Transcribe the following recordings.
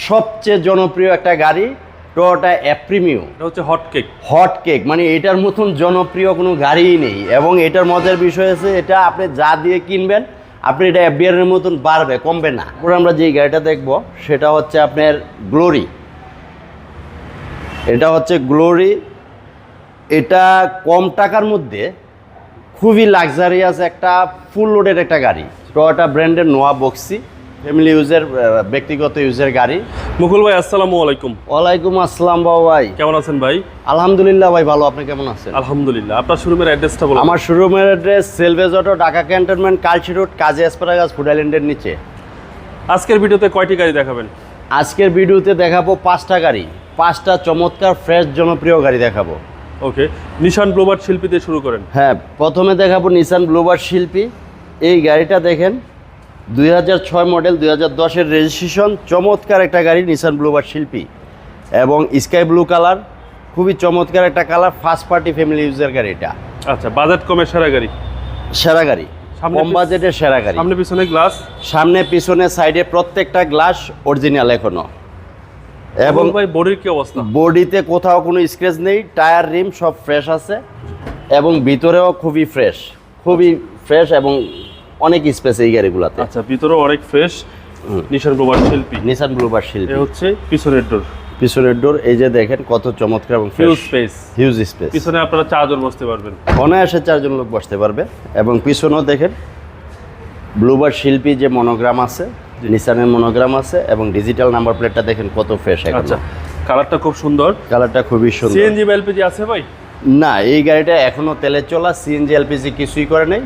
সবচেয়ে জনপ্রিয় একটা গাড়ি টয়োটা অ্যাপ্রিমিও। এটা হচ্ছে হট কেক। হট কেক মানে এটার মতন জনপ্রিয় কোনো গাড়িই নেই। এবং এটার মজার বিষয় আছে, এটা আপনি যা দিয়ে কিনবেন আপনি এটা এফবিআরের মতন বাড়বে, কমবে না। পরে আমরা যে গাড়িটা দেখব সেটা হচ্ছে আপনার গ্লোরি। এটা হচ্ছে গ্লোরি। এটা কম টাকার মধ্যে খুবই লাক্সারিয়াস একটা ফুল লোডের একটা গাড়ি। টয়োটা ব্র্যান্ডের নোয়া বক্সি, ফ্যামিলি ইউজের, ব্যক্তিগত ইউজের গাড়ি। মুকুল ভাই আসসালামু আলাইকুম। ওয়ালাইকুম আসসালাম বাবু ভাই, কেমন আছেন ভাই? আলহামদুলিল্লাহ ভাই ভালো, আপনি কেমন আছেন? আলহামদুলিল্লাহ। আপনার শোরুমের অ্যাড্রেসটা বলুন। আমার শোরুমের address salvage auto, Dhaka cantonment, Kalshi road, Kazi asparagus food আইল্যান্ডের নিচে। আজকের ভিডিওতে কয়টি গাড়ি দেখাবেন? আজকের ভিডিওতে দেখাবো 5টা গাড়ি, 5টা চমৎকার ফ্রেশ জনপ্রিয় গাড়ি দেখাবো। ওকে, নিশান ব্লুবার্ড শিল্পী দিয়ে শুরু করেন। হ্যাঁ, প্রথমে দেখাবো নিসান ব্লুবার্ড শিল্পী। এই গাড়িটা দেখেন 2006 মডেল, 2010-এর রেজিস্ট্রেশন। চমৎকার একটা গাড়ি নিসান ব্লুবার্ড শিল্পী এবং স্কাই ব্লু কালার, খুবই চমৎকার একটা কালার। ফার্স্ট পার্টি ফ্যামিলি ইউজের গাড়ি এটা। আচ্ছা, বাজেট কমে সেরা গাড়ি। সেরা গাড়ি, কম বাজেটের সেরা গাড়ি। সামনে পিছনে গ্লাস, সামনে পিছনে সাইডে প্রত্যেকটা গ্লাস অরিজিনাল এখনো। এবং ভাই বডির কি অবস্থা? বডিতে কোথাও কোনো স্ক্র্যাচ নেই, টায়ার রিম সব ফ্রেশ আছে এবং ভিতরেও খুবই ফ্রেশ এবং অনেক স্পেস এই গাড়িগুলোতে। আচ্ছা, ভিতরেও অনেক ফ্রেশ। নিশান ব্লুবার্ড শিল্পী, নিসান ব্লুবার্ড শিল্পী। এই হচ্ছে পিছনের ডোর। পিছনের ডোর এই যে দেখেন কত চমৎকার এবং হিউজ স্পেস। পিছনে আপনারা 4 জন বসতে পারবেন, অনায়াসে 4 জন লোক বসতে পারবে। এবং পিছনেও দেখেন ব্লুবার্ড শিল্পী যে মনোগ্রাম আছে, নিসানের মনোগ্রাম আছে এবং ডিজিটাল নাম্বার প্লেটটা দেখেন কত ফ্রেশ। আচ্ছা, কালারটা খুব সুন্দর। কালারটা খুবই সুন্দর। সিএনজি বা এলপিজি আছে ভাই? না, এই গাড়িটা এখনো তেলে চলা, সিএনজি এলপিজি কিছুই করে নাই,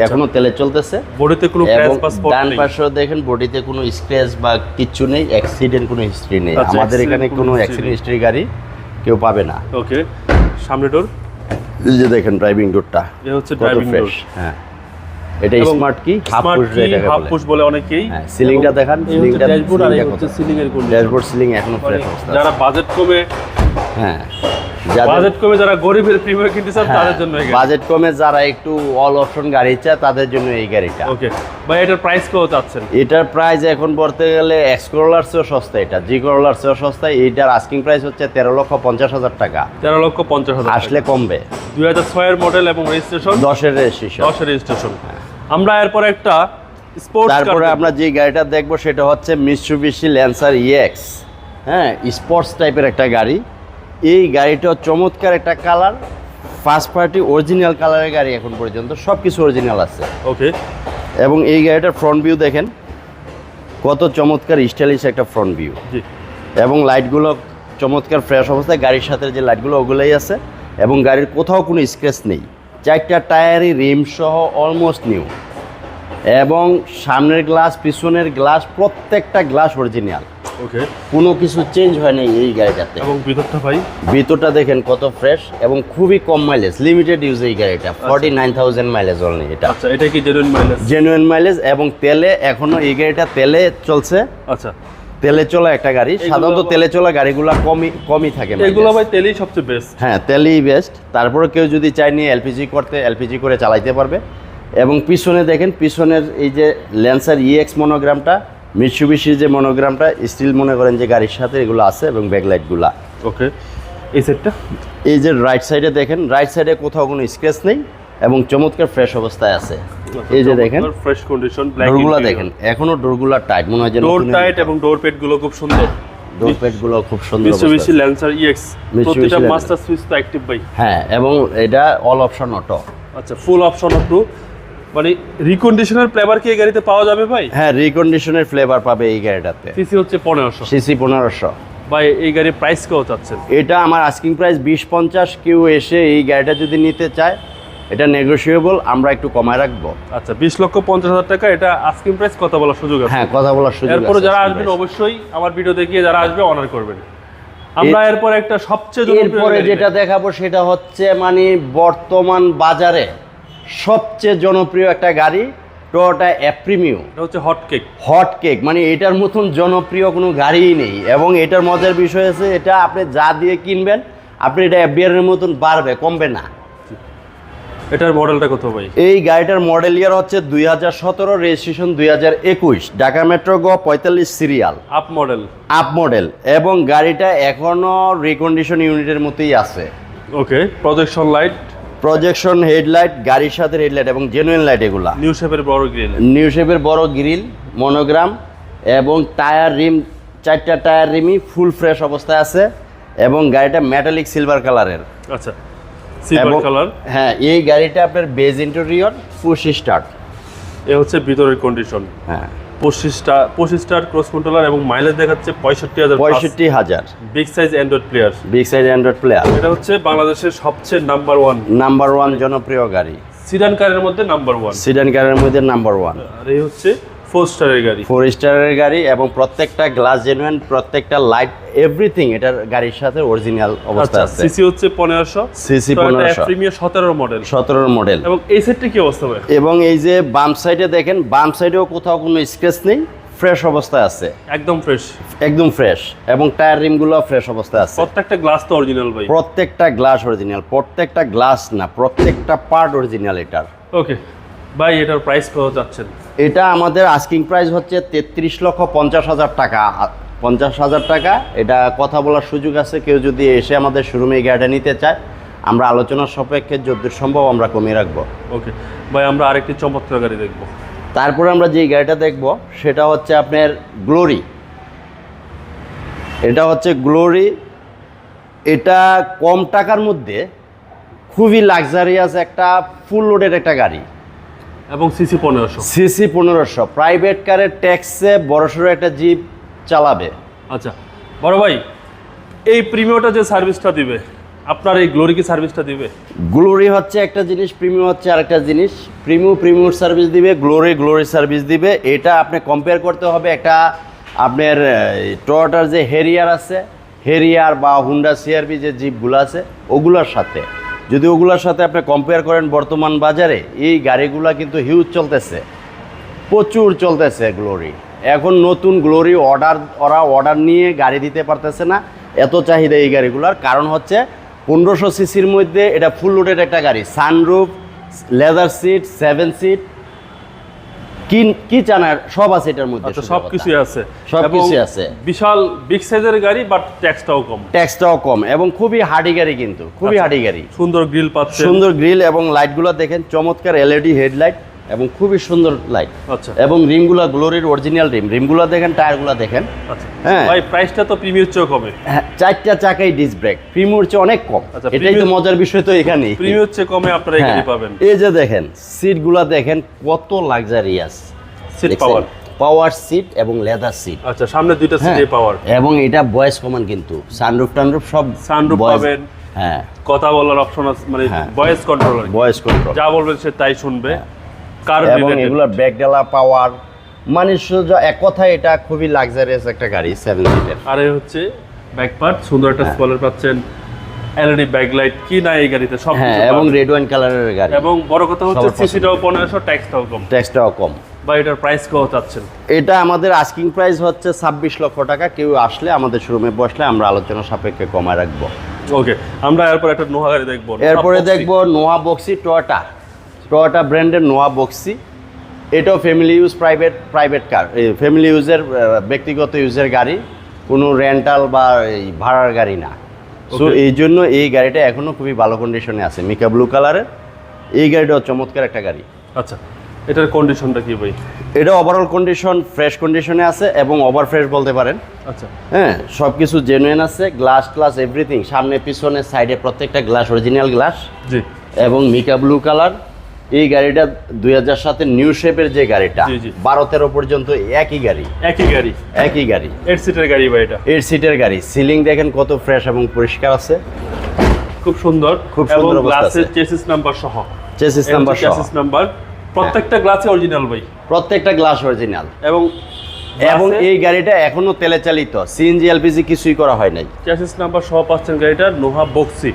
এখনো তেলে চলতেছে। বডিতে কোনো ক্র্যাশ বা স্পট নেই। ডান পাশেও দেখেন বডিতে কোনো স্ক্র্যাচ বা কিচ্ছু নেই, অ্যাক্সিডেন্ট কোনো হিস্ট্রি নেই। আমাদের এখানে কোনো অ্যাক্সিডেন্ট হিস্ট্রি গাড়ি কেউ পাবে না। ওকে, সামনে ডোর এই যে দেখেন ড্রাইভিং ডোরটা, এই হচ্ছে ড্রাইভিং ডোর। হ্যাঁ, এটা স্মার্ট কি হাফ পুশ বলে অনেকেই। হ্যাঁ, সিলিংটা দেখান, সিলিংটা ড্যাশবোর্ড আর এই হচ্ছে সিলিং এর কোন ড্যাশবোর্ড সিলিং এখনো ফ্রেশ অবস্থা। যারা বাজেট কমে, হ্যাঁ বাজেট কমে যারা গরিবের প্রিমিয়াম কিনতে চান তাদের জন্য এই গাড়ি। বাজেট কমে যারা একটু অল অপশন গাড়ি চায় তাদের জন্য এই গাড়িটা। ওকে ভাই, এটার প্রাইস কত চাচ্ছেন? এটার প্রাইস এখন বলতে গেলে এক্স করোলার চেয়েও সস্তা, এটা জি করোলার চেয়েও সস্তা। এইটার আস্কিং প্রাইস হচ্ছে 13,50,000 টাকা। 13,50,000 আসলে কমবে। 2006 এর মডেল এবং রেজিস্ট্রেশন 10-এর রেজিস্ট্রেশন। 10-এর রেজিস্ট্রেশন। আমরা এরপর একটা স্পোর্টস কার, তারপরে আমরা যে গাড়িটা দেখবো সেটা হচ্ছে মিৎসুবিশি ল্যান্সার ইএক্স। হ্যাঁ, স্পোর্টস টাইপের একটা গাড়ি। এই গাড়িটা চমৎকার একটা কালার, ফার্স্ট পার্টি অরিজিনাল কালারের গাড়ি। এখন পর্যন্ত সব কিছু অরিজিনাল আছে। ওকে, এবং এই গাড়িটার ফ্রন্ট ভিউ দেখেন কত চমৎকার স্টাইলিশ একটা ফ্রন্ট ভিউ। জি, এবং লাইটগুলো চমৎকার ফ্রেশ অবস্থায়, গাড়ির সাথে যে লাইটগুলো ওগুলোই আছে। এবং গাড়ির কোথাও কোনো স্ক্র্যাচ নেই, 4টা টায়ারই রিম সহ অলমোস্ট নিউ। এবং সামনের গ্লাস, পিছনের গ্লাস, প্রত্যেকটা গ্লাস অরিজিনাল। ওকে, কোনো কিছু চেঞ্জ হয় নাই এই গাড়িটাতে। এবং ভিতরটা ভাই, ভিতরটা দেখেন কত ফ্রেশ এবং খুবই কম মাইলেজ, লিমিটেড ইউজ এই গাড়িটা। 49,000 মাইলেজ অনলি এটা। আচ্ছা, এটা কি জেনুইন মাইলেজ? জেনুইন মাইলেজ এবং তেলে এখনো এই গাড়িটা তেলে চলছে। আচ্ছা, তেলে চলা একটা গাড়ি। সাধারণত তেলে চলা গাড়িগুলো কমই থাকে। এগুলো ভাই তেলই সবচেয়ে বেস্ট। হ্যাঁ, তেলই বেস্ট। তারপরে কেউ যদি চায় নিয়ে এলপিজি করতে, এলপিজি করে চালাইতে পারবে। এবং পিছনে দেখেন, পিছনের এই যে ল্যান্সার ইএক্স মনোগ্রামটা, মিৎসুবিশির যে মনোগ্রামটা স্টিল মনে করেন যে গাড়ির সাথে এগুলো আছে এবং ব্যাকলাইটগুলা। ওকে, এই সেটটা, এই যে রাইট সাইডে দেখেন, রাইট সাইডে কোথাও কোনো স্ক্র্যাচ নেই এবং চমৎকার ফ্রেশ অবস্থায় আছে। এই যে দেখেন ফ্রেশ কন্ডিশন, ব্ল্যাক ডোরগুলো দেখেন, এখনো ডোরগুলো টাইট মনে হয় যে ডোর টাইট এবং ডোর পেড গুলো খুব সুন্দর। ডোর পেডগুলো খুব সুন্দর। মিৎসুবিশি ল্যান্সার ইএক্স, প্রতিটা মাস্টার সুইচ তো অ্যাক্টিভ ভাই। হ্যাঁ, এবং এটা অল অপশন অটো। আচ্ছা, ফুল অপশন অটো, মানে রিকন্ডিশনার ফ্লেভার কি এই গাড়িতে পাওয়া যাবে ভাই? হ্যাঁ, রিকন্ডিশনের ফ্লেভার পাবে এই গাড়িটাতে। সিসি হচ্ছে 1500। সিসি 1500। ভাই এই গাড়ির প্রাইস কত চাচ্ছেন? এটা আমার আস্কিং প্রাইস 20,50। কেউ এসে এই গাড়িটা যদি নিতে চায় এটা নেগোশিয়েবল, আমরা একটু কমায় রাখবো। আচ্ছা, 20,50,000 টাকা এটা আস্কিং প্রাইস, কথা বলার সুযোগ আছে। হ্যাঁ, কথা বলার সুযোগ আছে। এরপরে যারা আসবেন অবশ্যই আমার ভিডিও দেখিয়ে যারা আসবে অনার করবেন। আমরা এরপর একটা সবচেয়ে এরপরে যেটা দেখাবো সেটা হচ্ছে মানে বর্তমান বাজারে সবচেয়ে জনপ্রিয় একটা গাড়ি, টয়োটা অ্যাপ্রিমিও। এটা হচ্ছে হট কেক। হট কেক মানে এটার মতন জনপ্রিয় কোনো গাড়িই নেই। এবং এটার মজার বিষয় আছে, এটা আপনি যা দিয়ে কিনবেন আপনি এটা এফবিআরের মতন বাড়বে, কমবে না। এটার মডেলটা কত ভাই? এই গাড়িটার মডেল ইয়ার হচ্ছে 2017, রেজিস্ট্রেশন 2021, ঢাকা মেট্রো গ 45 serial, up model. Up model, এবং গাড়িটা এখনো রিকন্ডিশন ইউনিটের মতোই আছে। ওকে, প্রজেকশন লাইট, প্রজেকশন হেডলাইট, গাড়ির সাথে হেডলাইট এবং জেনুইন লাইট, এগুলা নিউ শেপের বড় গ্রিল, নিউ শেপের বড় গ্রিল, মনোগ্রাম, এবং টায়ার রিম, 4টা টায়ার রিমই ফুল ফ্রেশ অবস্থায় আছে, এবং গাড়িটা মেটালিক সিলভার কালারের। আচ্ছা, সিলভার কালার। হ্যাঁ, এই গাড়িটা আপনার বেজ ইন্টেরিয়র, পুশ স্টার্ট। এ হচ্ছে ভিতরের কন্ডিশন। হ্যাঁ, 25 স্টার ক্রস কন্ট্রোলার এবং মাইলেজ দেখাচ্ছে 65,000। 65,000। Big size Android player. Big size Android player. এটা হচ্ছে বাংলাদেশের সবচেয়ে নাম্বার ওয়ান জনপ্রিয় গাড়ি, সিডান কারের মধ্যে নাম্বার 1। সিডান কারের মধ্যে নাম্বার 1। আর এই হচ্ছে 4 স্টারের গাড়ি। 4 স্টারের গাড়ি, এবং প্রত্যেকটা গ্লাস জেনুইন, প্রত্যেকটা লাইট, এভরিথিং এটার গাড়ির সাথে অরিজিনাল অবস্থা আছে। সিসি হচ্ছে 1500, সিসি 1500, প্রিমিয়ার 17 মডেল। 17 মডেল। এবং এই সেটটি কি অবস্থা ভাই? এবং এই যে বাম সাইডে দেখেন, বাম সাইডেও কোথাও কোনো স্ক্র্যাচ নেই, ফ্রেশ অবস্থায় আছে, একদম ফ্রেশ, একদম ফ্রেশ, এবং টায়ার রিমগুলো ফ্রেশ অবস্থায় আছে। প্রত্যেকটা গ্লাস তো অরিজিনাল ভাই? প্রত্যেকটা গ্লাস অরিজিনাল, প্রত্যেকটা গ্লাস না, প্রত্যেকটা পার্ট অরিজিনাল এটার। ওকে ভাই, এটার প্রাইস কত যাচ্ছেন? এটা আমাদের আস্কিং প্রাইস হচ্ছে 33,50,000 টাকা। 50,000 টাকা। এটা কথা বলার সুযোগ আছে, কেউ যদি এসে আমাদের শোরুমে এই গাড়িটা নিতে চায়, আমরা আলোচনার সাপেক্ষে যতদূর সম্ভব আমরা কমিয়ে রাখবো। ওকে ভাই, আমরা আরেকটি চমৎকার গাড়ি দেখবো। তারপরে আমরা যে গাড়িটা দেখব সেটা হচ্ছে আপনার গ্লোরি। এটা হচ্ছে গ্লোরি। এটা কম টাকার মধ্যে খুবই লাক্সারিয়াস একটা ফুল লোডের একটা গাড়ি, এবং সিসি 1500। সিসি 1500, প্রাইভেট কারের ট্যাক্সে বড়সড় একটা জিপ চালাবে। আচ্ছা বড় ভাই, এই প্রিমিয়টা যে সার্ভিসটা দিবে, আপনার এই গ্লোরি কি সার্ভিসটা দিবে? গ্লোরি হচ্ছে একটা জিনিস, প্রিমিয়াম হচ্ছে আরেকটা জিনিস। প্রিমিয়াম সার্ভিস দিবে, গ্লোরি সার্ভিস দিবে। এটা আপনি কম্পেয়ার করতে হবে একটা আপনার টয়োটার যে হেরিয়ার আছে, হেরিয়ার বা হুন্ডা সিআরভি যে জিপগুলো আছে ওগুলোর সাথে। যদি ওগুলোর সাথে আপনি কম্পেয়ার করেন, বর্তমান বাজারে এই গাড়িগুলো কিন্তু হিউজ চলতেছে, প্রচুর চলতেছে গ্লোরি। এখন নতুন গ্লোরি ওরা অর্ডার নিয়ে গাড়ি দিতে পারতেছে না, এত চাহিদা এই গাড়িগুলোর। কারণ হচ্ছে 1500 সিসির মধ্যে এটা ফুল লোডেড একটা গাড়ি, সানরুফ, লেদার সিট, 7 সিট, কি চানার সব আছে এটার মধ্যে। আচ্ছা, সবকিছুই আছে, সবকিছুই আছে। বিশাল বিগ সাইজের গাড়ি, বাট ট্যাক্সটাও কম, এবং খুবই হার্ডি গাড়ি, কিন্তু খুবই হার্ডি গাড়ি। সুন্দর গ্রিল পাচ্ছে, সুন্দর গ্রিল, এবং লাইটগুলো দেখেন চমৎকার এলইডি হেডলাইট, এবং খুবই সুন্দর লাইট। আচ্ছা, এবং রিমগুলো গ্লোরির অরিজিনাল রিমগুলো দেখেন, টায়ারগুলো দেখেন। আচ্ছা হ্যাঁ ভাই, প্রাইসটা তো প্রিমিয়ার চেয়ে কমে। হ্যাঁ, 4টা চাকাই ডিস্ক ব্রেক, প্রিমিয়ার চেয়ে অনেক কম। আচ্ছা, এটাই তো মজার বিষয় তো এখানেই। প্রিমিয়ার চেয়ে কমে আপনারা এই গাড়ি পাবেন। এই যে দেখেন সিটগুলো দেখেন কত লাক্সারিয়াস, সিট পাওয়ার সিট এবং লেদার সিট। আচ্ছা, সামনে দুইটা সিটে পাওয়ার, এবং এটা ভয়েস কমান, কিন্তু সানরুফ টানরুফ সব সানরুফ পাবেন। হ্যাঁ, কথা বলার অপশন আছে, মানে ভয়েস কন্ট্রোল, ভয়েস কন্ট্রোল, যা বলবেন সে তাই শুনবে। এবং এগুলো ব্যাকডালা পাওয়ার, মানে এক কথায় এটা খুবই লাক্সারিয়াস একটা গাড়ি, 7 সিটের। আর এই হচ্ছে ব্যাক পার্ট, সুন্দর একটা স্পয়লার পাচ্ছেন, এলইডি ব্যাকলাইট, কি না এই গাড়িতে সব। হ্যাঁ, এবং রেড ওয়াইন কালারের গাড়ি। এবং বড় কথা হচ্ছে সিসিটাও 1500, ট্যাক্সটাও কম। বা এটার প্রাইস কত চাচ্ছেন? এটা আমাদের আস্কিং প্রাইস হচ্ছে 26 লক্ষ টাকা। কেউ আসলে আমাদের শোরুমে বসলে আমরা আলোচনা সাপেক্ষে কমায় রাখবো। ওকে, আমরা এরপর একটা নোহা গাড়ি দেখবো। এরপরে দেখবো নোয়া বক্সি, টয়োটা ব্র্যান্ডের নোয়া বক্সি। এটাও family use, private car, family ইউজের, ব্যক্তিগত ইউজের গাড়ি, কোনো রেন্টাল বা ভাড়ার গাড়ি না। সো এই জন্য এই গাড়িটা এখনও খুবই ভালো কন্ডিশনে আছে, মিকা ব্লু কালারের। এই গাড়িটাও চমৎকার একটা গাড়ি। আচ্ছা, এটার কন্ডিশনটা কি ভাই? এটা ওভারঅল কন্ডিশন ফ্রেশ কন্ডিশনে আছে, এবং ওভার ফ্রেশ বলতে পারেন। আচ্ছা, হ্যাঁ, সব কিছু জেনুইন আছে, গ্লাস এভরিথিং, সামনে পিছনে সাইডে প্রত্যেকটা গ্লাস অরিজিনাল গ্লাস। জি। এবং মিকা ব্লু কালার। এই গাড়িটা 2007 নিউ শেপের যে গাড়িটা, 12-13 পর্যন্ত একই গাড়ি। 8 সিটের গাড়ি ভাই, এটা 8 সিটের গাড়ি। সিলিং দেখেন কত ফ্রেশ এবং পরিষ্কার আছে, খুব সুন্দর, খুব সুন্দর অবস্থা আছে। চেসিস নাম্বার সহ, চেসিস নাম্বার প্রত্যেকটা গ্লাসে অরিজিনাল ভাই, প্রত্যেকটা গ্লাস অরিজিনাল। এবং এই গাড়িটা এখনো তেলে চালিত, সিএনজি এলপিজি কিছুই করা হয় নাই। চেসিস নাম্বার সহ পাচ্ছেন গাড়িটা, নোহা বক্সি।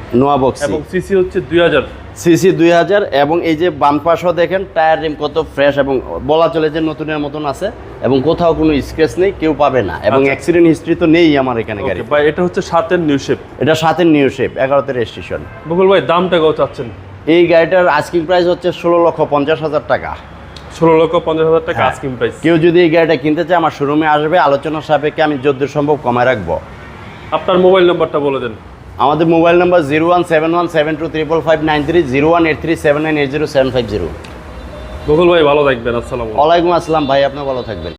এবং সিসি হচ্ছে 2000, সিসি 2000। এবং এই যে বাম পাশও দেখেন, টায়ার রিম কত ফ্রেশ, এবং বলা চলে যে নতুনের মতন আছে, এবং কোথাও কোনো স্ক্র্যাচ নেই, কেউ পাবে না। এবং অ্যাক্সিডেন্ট হিস্ট্রি তো নেই আমার এখানে গাড়ি। ভাই এটা হচ্ছে 7-এর নিউ শেপ, এটা 7-এর নিউ শেপ, 11তে রেজিস্ট্রেশন। বকুল ভাই দামটা কত চাচ্ছেন? এই গাড়িটার আস্কিং প্রাইস হচ্ছে 16,50,000 টাকা। 16,50,000 টাকা হ্যাঁ। Asking price. কেউ যদি এই গাড়িটা কিনতে চায় আমার শোরুমে আসবে, আলোচনার সাপেক্ষে আমি যতদূর সম্ভব কমায় রাখবো। আপনার মোবাইল নাম্বারটা বলে দেন। আমাদের মোবাইল নাম্বার 0171725593, 018379807050। বকুল ভাই ভালো থাকবেন, আসসালামু আলাইকুম। ওয়ালাইকুম আসসালাম ভাই, আপনি ভালো থাকবেন।